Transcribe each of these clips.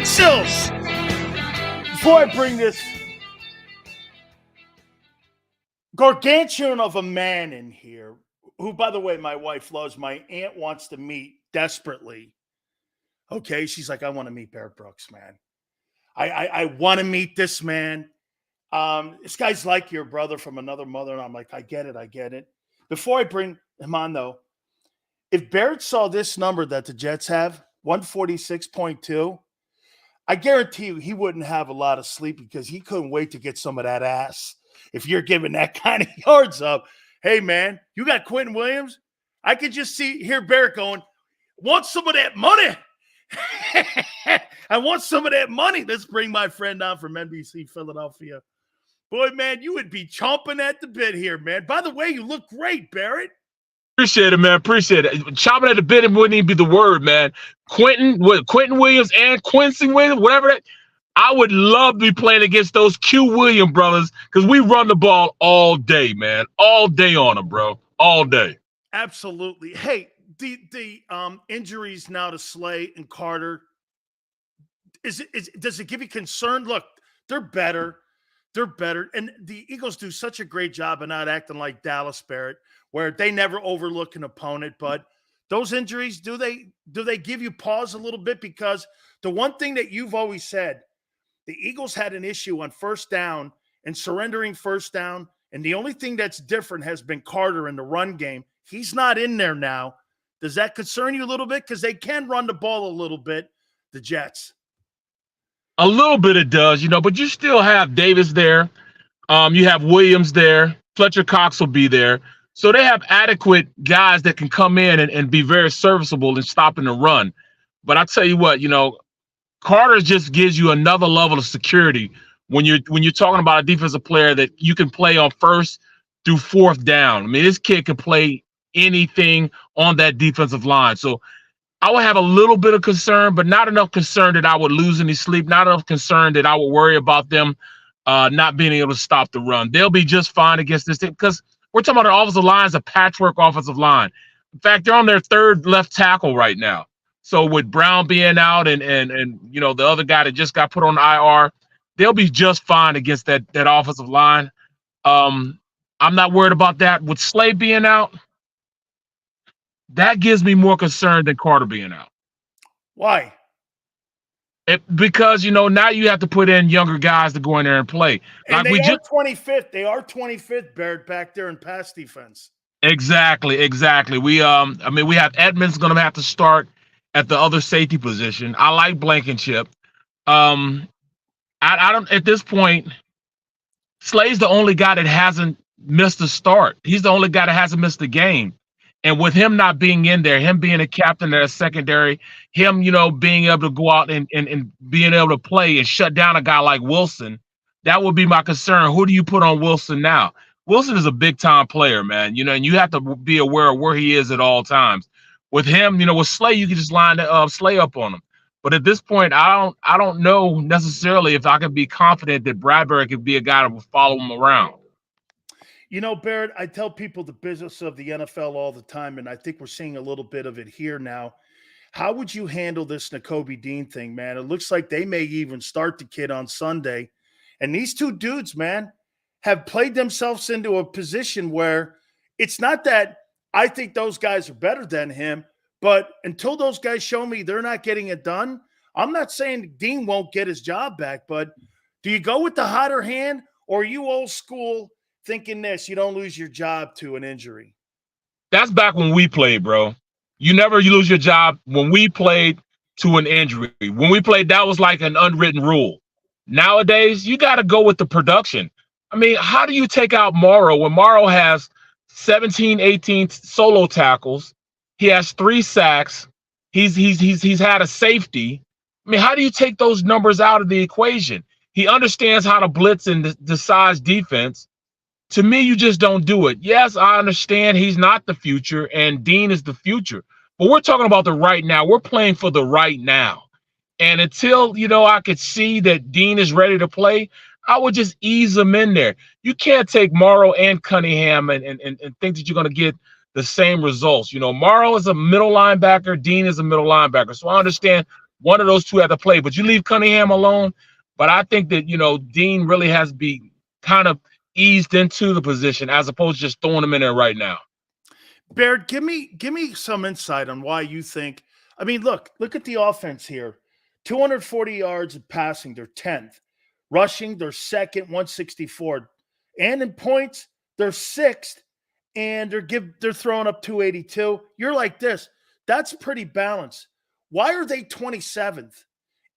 Sills. Before I bring this gargantuan of a man in here, who, by the way, my wife loves, my aunt wants to meet desperately. Okay, she's like, I want to meet Barrett Brooks, man. I want to meet this man. This guy's like your brother from another mother, and I'm like, I get it. Before I bring him on, though, if Barrett saw this number that the Jets have, 146.2, I guarantee you he wouldn't have a lot of sleep because he couldn't wait to get some of that ass. If you're giving that kind of yards up, hey, man, you got Quentin Williams? I could just hear Barrett going, want some of that money? I want some of that money. Let's bring my friend on from NBC Philadelphia. Boy, man, you would be chomping at the bit here, man. By the way, you look great, Barrett. Appreciate it, man. Appreciate it. Chomping at the bit wouldn't even be the word, man. Quentin Williams and Quincy Williams, whatever that. I would love to be playing against those Q Williams brothers because we run the ball all day, man. All day on them, bro. All day. Absolutely. Hey, the injuries now to Slay and Carter, does it give you concern? Look, they're better. And the Eagles do such a great job of not acting like Dallas, Barrett, where they never overlook an opponent. But those injuries, do they give you pause a little bit? Because the one thing that you've always said, the Eagles had an issue on first down and surrendering first down. And the only thing that's different has been Carter in the run game. He's not in there now. Does that concern you a little bit? Because they can run the ball a little bit, the Jets. A little bit it does, but you still have Davis there. You have Williams there. Fletcher Cox will be there. So they have adequate guys that can come in and be very serviceable in stopping the run. But I tell you what, Carter just gives you another level of security when you're talking about a defensive player that you can play on first through fourth down. I mean, this kid can play anything on that defensive line. So I would have a little bit of concern, but not enough concern that I would lose any sleep, not enough concern that I would worry about them not being able to stop the run. They'll be just fine against this thing because we're talking about an offensive line is a patchwork offensive line. In fact, they're on their third left tackle right now. So with Brown being out and the other guy that just got put on IR, they'll be just fine against that offensive line. I'm not worried about that. With Slay being out, that gives me more concern than Carter being out. Why? Because now you have to put in younger guys to go in there and play. And like they are 25th. They are 25th, Barrett, back there in pass defense. Exactly. We have Edmonds going to have to start at the other safety position. I like Blankenship. I don't at this point. Slay's the only guy that hasn't missed a start. He's the only guy that hasn't missed a game. And with him not being in there, him being a captain there, secondary, him, being able to go out and being able to play and shut down a guy like Wilson, that would be my concern. Who do you put on Wilson now? Wilson is a big-time player, man, and you have to be aware of where he is at all times. With him, with Slay, you can just line Slay up on him. But at this point, I don't know necessarily if I can be confident that Bradbury could be a guy that will follow him around. Barrett, I tell people the business of the NFL all the time, and I think we're seeing a little bit of it here now. How would you handle this Nakobe Dean thing, man? It looks like they may even start the kid on Sunday. And these two dudes, man, have played themselves into a position where it's not that I think those guys are better than him, but until those guys show me they're not getting it done, I'm not saying Dean won't get his job back, but do you go with the hotter hand, or are you old school thinking this, you don't lose your job to an injury? That's back when we played, bro. You lose your job when we played to an injury. When we played, that was like an unwritten rule. Nowadays, you got to go with the production. I mean, how do you take out Morrow when Morrow has 17, 18 solo tackles? He has 3 sacks. He's had a safety. I mean, how do you take those numbers out of the equation? He understands how to blitz and decides defense. To me, you just don't do it. Yes, I understand he's not the future and Dean is the future, but we're talking about the right now. We're playing for the right now. And until, I could see that Dean is ready to play, I would just ease him in there. You can't take Morrow and Cunningham and think that you're going to get the same results. Morrow is a middle linebacker. Dean is a middle linebacker. So I understand One of those two had to play, but you leave Cunningham alone. But I think that, Dean really has be kind of eased into the position as opposed to just throwing him in there right now. Barrett, give me some insight on why you think. I mean, look at the offense here. 240 yards of passing, they're 10th. Rushing, they're second, 164. And in points, they're 6th, and they're throwing up 282. You're like this. That's pretty balanced. Why are they 27th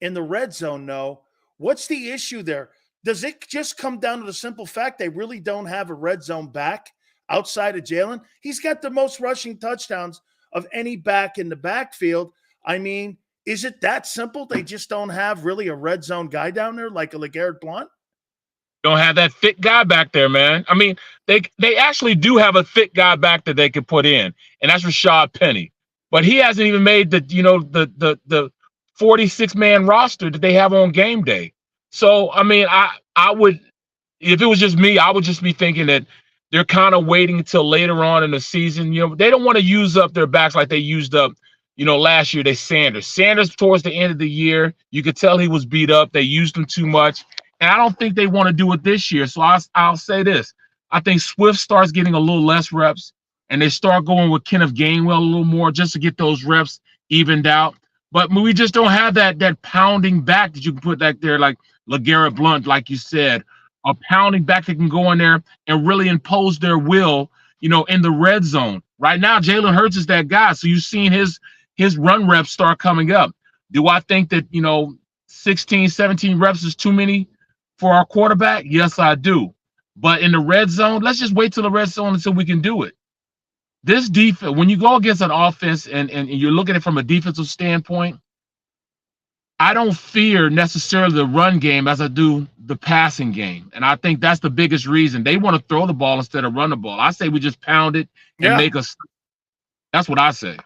in the red zone? No. What's the issue there? Does it just come down to the simple fact they really don't have a red zone back outside of Jalen? He's got the most rushing touchdowns of any back in the backfield. I mean, is it that simple? They just don't have really a red zone guy down there like a LeGarrette Blount? Don't have that thick guy back there, man. I mean, they actually do have a thick guy back that they could put in, and that's Rashad Penny. But he hasn't even made the 46-man roster that they have on game day. So, I mean, I would, if it was just me, I would just be thinking that they're kind of waiting until later on in the season. They don't want to use up their backs like they used up, last year. Sanders towards the end of the year, you could tell he was beat up. They used him too much. And I don't think they want to do it this year. So I'll say this. I think Swift starts getting a little less reps, and they start going with Kenneth Gainwell a little more just to get those reps evened out. But we just don't have that pounding back that you can put back there like LeGarrette Blount, like you said, a pounding back that can go in there and really impose their will, in the red zone. Right now, Jalen Hurts is that guy. So you've seen his run reps start coming up. Do I think that, 16, 17 reps is too many for our quarterback? Yes, I do. But in the red zone, let's just wait till the red zone until we can do it. This defense, when you go against an offense and you're looking at it from a defensive standpoint, I don't fear necessarily the run game as I do the passing game. And I think that's the biggest reason. They want to throw the ball instead of run the ball. I say we just pound it and make us. That's what I say.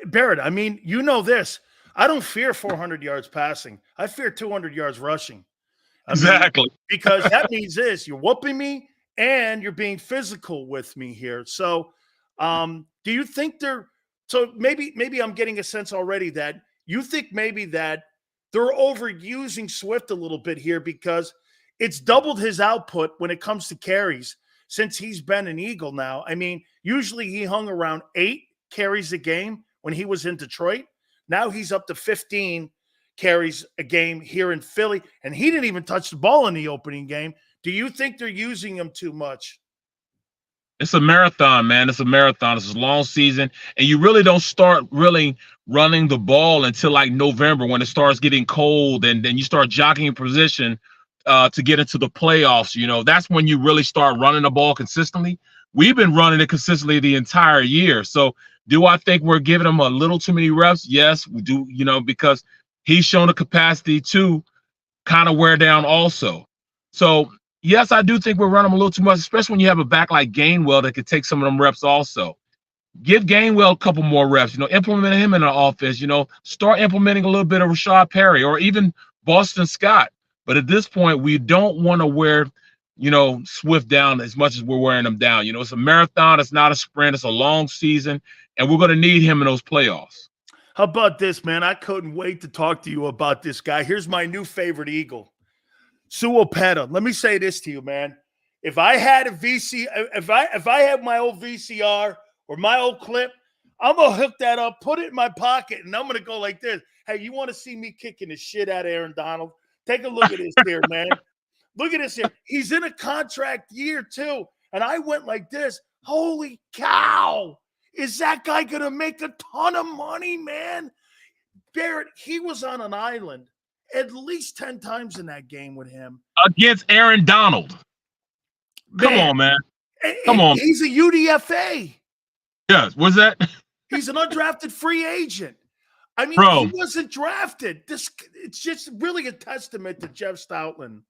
Barrett, I mean, this. I don't fear 400 yards passing. I fear 200 yards rushing. Exactly. Because that means this. You're whooping me and you're being physical with me here. So do you think maybe I'm getting a sense already that you think maybe that they're overusing Swift a little bit here because it's doubled his output when it comes to carries since he's been an Eagle now. I mean, usually he hung around 8 carries a game when he was in Detroit. Now he's up to 15 carries a game here in Philly, and he didn't even touch the ball in the opening game. Do you think they're using him too much? It's a marathon, man. It's a marathon. It's a long season, and you really don't start really running the ball until like November when it starts getting cold, and then you start jockeying position to get into the playoffs. That's when you really start running the ball consistently. We've been running it consistently the entire year. So do I think we're giving him a little too many reps? Yes, we do, because he's shown a capacity to kind of wear down also. So yes, I do think we're running him a little too much, especially when you have a back like Gainwell that could take some of them reps also. Give Gainwell a couple more reps, implement him in the offense, start implementing a little bit of Rashad Perry or even Boston Scott. But at this point, we don't want to wear, Swift down as much as we're wearing him down. It's a marathon. It's not a sprint. It's a long season, and we're going to need him in those playoffs. How about this, man? I couldn't wait to talk to you about this guy. Here's my new favorite Eagle, Suopeta. Let me say this to you, man. If I had a if I had my old VCR or my old clip, I'm gonna hook that up, put it in my pocket, and I'm gonna go like this. Hey, you want to see me kicking the shit out of Aaron Donald? Take a look at this here, man. Look at this here. He's in a contract year too, and I went like this. Holy cow! Is that guy gonna make a ton of money, man? Barrett, he was on an island at least 10 times in that game with him. Against Aaron Donald. Come on, man. Come on. He's a UDFA. Yes, what's that? He's an undrafted free agent. I mean, Bro. He wasn't drafted. It's just really a testament to Jeff Stoutland.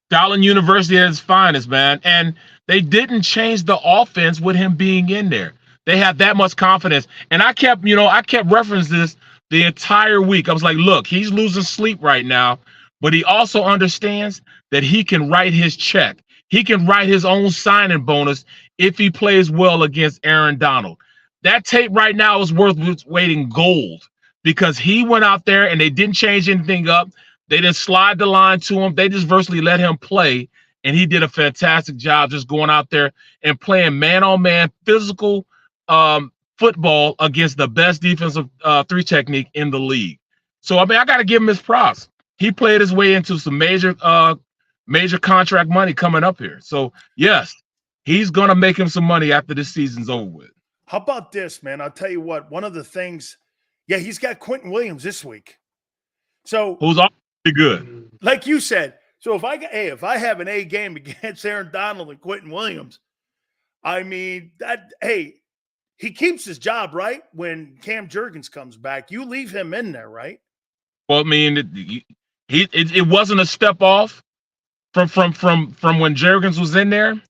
Stoutland University at its finest, man. And they didn't change the offense with him being in there. They have that much confidence. And I kept referencing this the entire week. I was like, look, he's losing sleep right now, but he also understands that he can write his check. He can write his own signing bonus if he plays well against Aaron Donald. That tape right now is worth its weight in gold. because he went out there and they didn't change anything up. They didn't slide the line to him. They just virtually let him play, and he did a fantastic job just going out there and playing man-on-man physical football against the best defensive three technique in the league. So, I mean, I got to give him his props. He played his way into some major contract money coming up here. So, yes, he's going to make him some money after this season's over with. How about this, man? I'll tell you what, one of the things, yeah, he's got Quentin Williams this week. So who's all pretty good. Like you said, so if I have an A game against Aaron Donald and Quentin Williams, I mean, he keeps his job, right? When Cam Jurgens comes back, you leave him in there, right? Well, I mean, it wasn't a step off from when Jurgens was in there,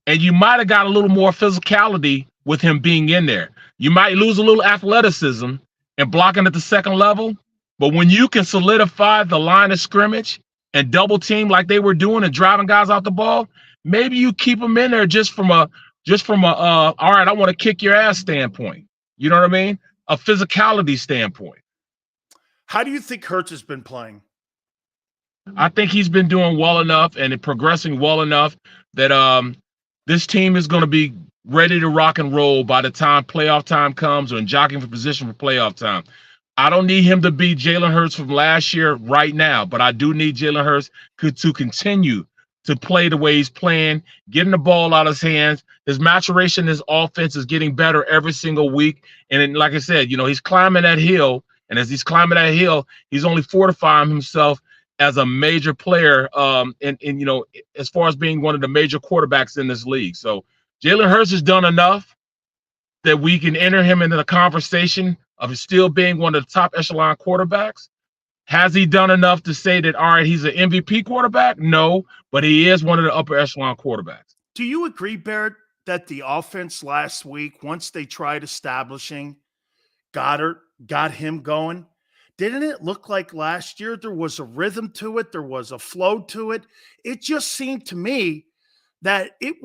and you might have got a little more physicality with him being in there. You might lose a little athleticism and blocking at the second level, but when you can solidify the line of scrimmage and double team like they were doing and driving guys off the ball, maybe you keep them in there just from a all right, I want to kick your ass standpoint. You know what I mean? A physicality standpoint. How do you think Hurts has been playing? I think he's been doing well enough and progressing well enough that this team is going to be ready to rock and roll by the time playoff time comes or in jockeying for position for playoff time. I don't need him to be Jalen Hurts from last year right now, but I do need Jalen Hurts to continue to play the way he's playing, getting the ball out of his hands. His maturation, his offense is getting better every single week. And then, like I said, he's climbing that hill. And as he's climbing that hill, he's only fortifying himself as a major player as far as being one of the major quarterbacks in this league. So Jalen Hurts has done enough that we can enter him into the conversation of still being one of the top echelon quarterbacks. Has he done enough to say that, all right, he's an MVP quarterback? No, but he is one of the upper echelon quarterbacks. Do you agree, Barrett, that the offense last week, once they tried establishing Goddard, got him going, didn't it look like last year there was a rhythm to it? There was a flow to it. It just seemed to me that it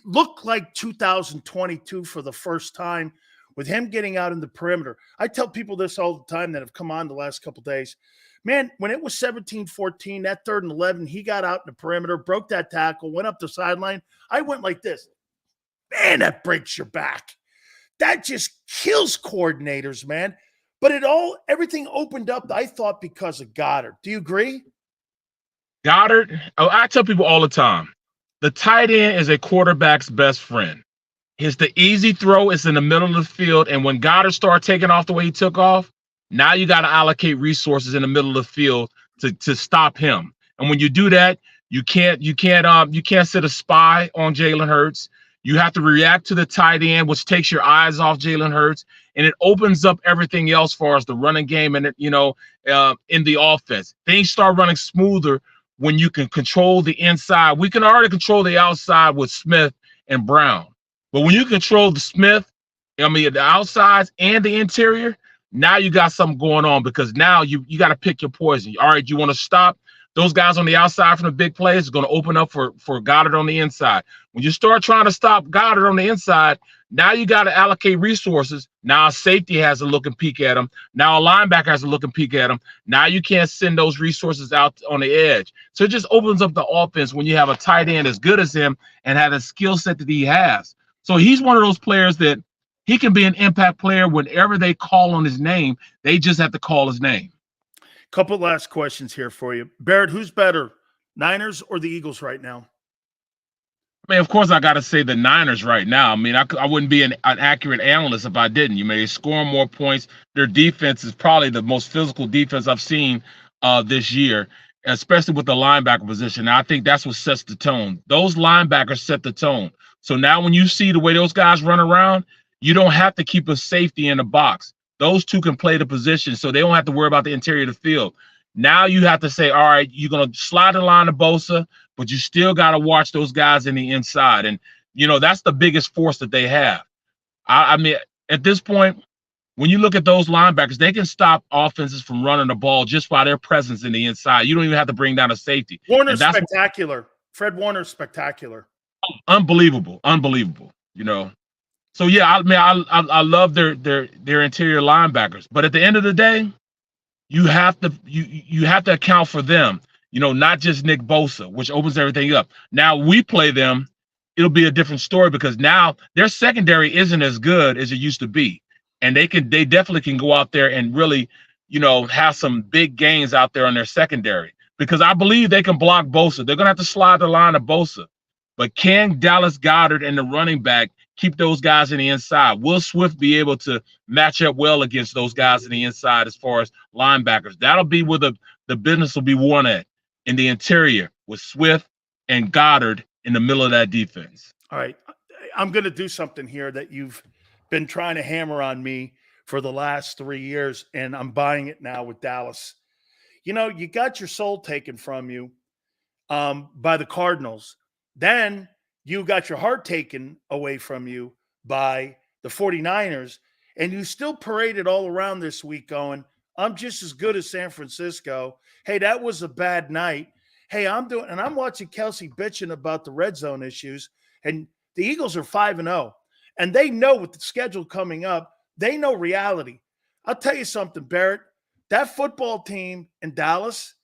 looked like 2022 for the first time with him getting out in the perimeter. I tell people this all the time that have come on the last couple of days. Man, when it was 17-14, that 3rd and 11, he got out in the perimeter, broke that tackle, went up the sideline. I went like this. Man, that breaks your back. That just kills coordinators, man. But everything opened up, I thought, because of Goddard. Do you agree? Goddard, I tell people all the time, the tight end is a quarterback's best friend. It's the easy throw. It's in the middle of the field. And when Goddard started taking off the way he took off, now you got to allocate resources in the middle of the field to stop him. And when you do that, you can't sit a spy on Jalen Hurts. You have to react to the tight end, which takes your eyes off Jalen Hurts, and it opens up everything else for us, the running game and in the offense. Things start running smoother when you can control the inside. We can already control the outside with Smith and Brown. But when you control the outsides and the interior, now you got something going on, because now you got to pick your poison. All right, you want to stop those guys on the outside from the big plays. It's going to open up for Goddard on the inside. When you start trying to stop Goddard on the inside, now you got to allocate resources. Now a safety has a look and peek at him. Now a linebacker has a look and peek at him. Now you can't send those resources out on the edge. So it just opens up the offense when you have a tight end as good as him and have a skill set that he has. So he's one of those players that he can be an impact player whenever they call on his name. They just have to call his name. Couple last questions here for you. Barrett, who's better, Niners or the Eagles right now? I mean, of course, I got to say the Niners right now. I mean, I wouldn't be an accurate analyst if I didn't. You may score more points. Their defense is probably the most physical defense I've seen this year, especially with the linebacker position. And I think that's what sets the tone. Those linebackers set the tone. So now when you see the way those guys run around, you don't have to keep a safety in the box. Those two can play the position, so they don't have to worry about the interior of the field. Now you have to say, all right, you're going to slide the line to Bosa, but you still got to watch those guys in the inside. And, that's the biggest force that they have. I mean, at this point, when you look at those linebackers, they can stop offenses from running the ball just by their presence in the inside. You don't even have to bring down a safety. Warner's spectacular. Fred Warner's spectacular. Unbelievable. So yeah, I love their interior linebackers, but at the end of the day, you have to account for them. Not just Nick Bosa, which opens everything up. Now we play them, it'll be a different story because now their secondary isn't as good as it used to be, and they definitely can go out there and really have some big gains out there on their secondary because I believe they can block Bosa. They're gonna have to slide the line of Bosa, but can Dallas Goedert and the running back keep those guys in the inside? Will Swift be able to match up well against those guys in the inside as far as linebackers? That'll be where the business will be won at, in the interior with Swift and Goddard in the middle of that defense. All right. I'm going to do something here that you've been trying to hammer on me for the last 3 years, and I'm buying it now with Dallas. You got your soul taken from you by the Cardinals. Then you got your heart taken away from you by the 49ers, and you still paraded all around this week going, I'm just as good as San Francisco. Hey, that was a bad night. Hey, I'm watching Kelsey bitching about the red zone issues, and the Eagles are 5-0, and they know with the schedule coming up, they know reality. I'll tell you something, Barrett, that football team in Dallas,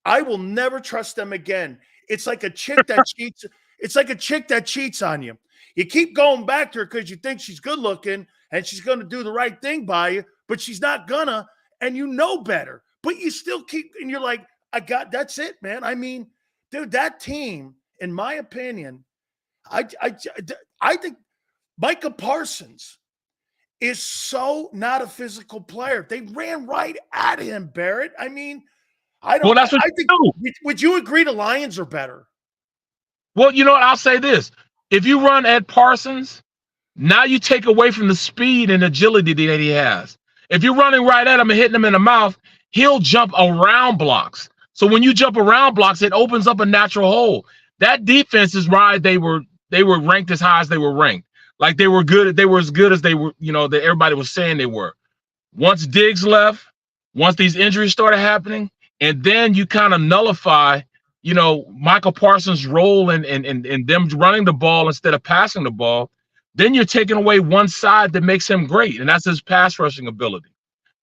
I will never trust them again. It's like a chick that cheats. It's like a chick that cheats on you. You keep going back to her because you think she's good looking and she's going to do the right thing by you, but she's not gonna, and you know better. But you still keep, and you're like, that's it, man. I mean, dude, that team, in my opinion, I think Micah Parsons is so not a physical player. They ran right at him, Barrett. I mean, Well, that's what I think. Would you agree the Lions are better? Well, you know what? I'll say this. If you run at Parsons, now you take away from the speed and agility that he has. If you're running right at him and hitting him in the mouth, he'll jump around blocks. So when you jump around blocks, it opens up a natural hole. That defense is why they were ranked as high as they were ranked. Like they were good. They were as good as they were, that everybody was saying they were. Once Diggs left, once these injuries started happening, and then you kind of nullify, Michael Parsons' role in them running the ball instead of passing the ball, then you're taking away one side that makes him great, and that's his pass rushing ability.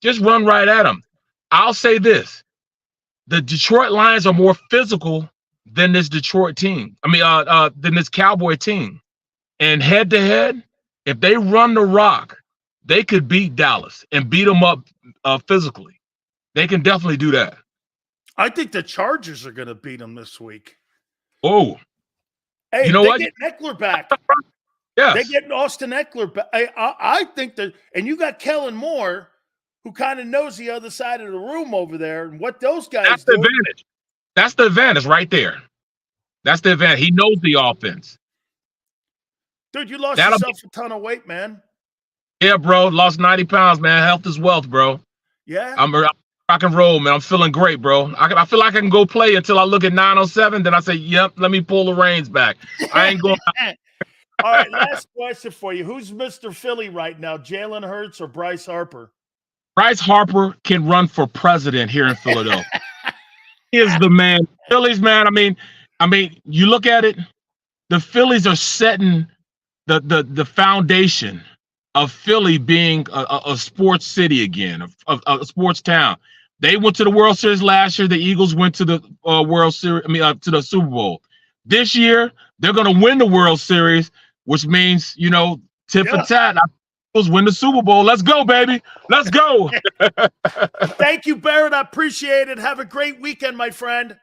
Just run right at him. I'll say this. The Detroit Lions are more physical than this Detroit team. Than this Cowboy team. And head-to-head, if they run the rock, they could beat Dallas and beat them up physically. They can definitely do that. I think the Chargers are going to beat them this week. Oh. Hey, you know what? Get Eckler back. Yes. They get Austin Eckler back. I think that, and you got Kellen Moore, who kind of knows the other side of the room over there and what those guys That's do. the advantage. That's the advantage right there. That's the advantage. He knows the offense. Dude, you lost yourself a ton of weight, man. Yeah, bro. Lost 90 pounds, man. Health is wealth, bro. Yeah. I'm rock and roll, man. I'm feeling great, bro. I feel like I can go play until I look at 907. Then I say, yep, let me pull the reins back. I ain't going. All right, last question for you. Who's Mr. Philly right now, Jalen Hurts or Bryce Harper? Bryce Harper can run for president here in Philadelphia. He is the man. Phillies, man. I mean, you look at it, the Phillies are setting the foundation of Philly being a sports city again, a sports town. They went to the World Series last year. The Eagles went to the World Series. To the Super Bowl. This year, they're going to win the World Series, which means tit for tat. Eagles win the Super Bowl. Let's go, baby. Let's go. Thank you, Barrett. I appreciate it. Have a great weekend, my friend.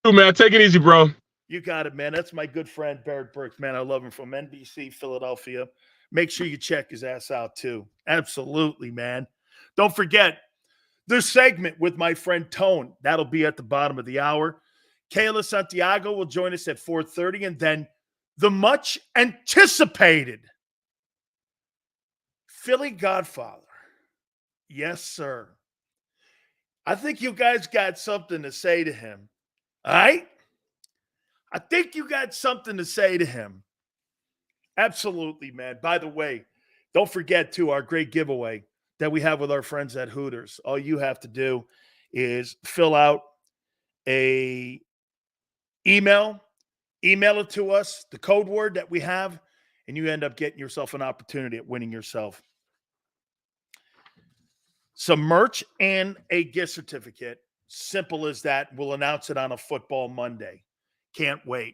You, man. Take it easy, bro. You got it, man. That's my good friend, Barrett Burks. Man, I love him from NBC, Philadelphia. Make sure you check his ass out, too. Absolutely, man. Don't forget this segment with my friend Tone. That'll be at the bottom of the hour. Kayla Santiago will join us at 4:30, and then the much anticipated Philly Godfather. Yes, sir. I think you guys got something to say to him. All right? I think you got something to say to him. Absolutely, man. By the way, don't forget, too, our great giveaway that we have with our friends at Hooters. All you have to do is fill out a email it to us, the code word that we have, and you end up getting yourself an opportunity at winning yourself some merch and a gift certificate. Simple as that. We'll announce it on a Football Monday. Can't wait.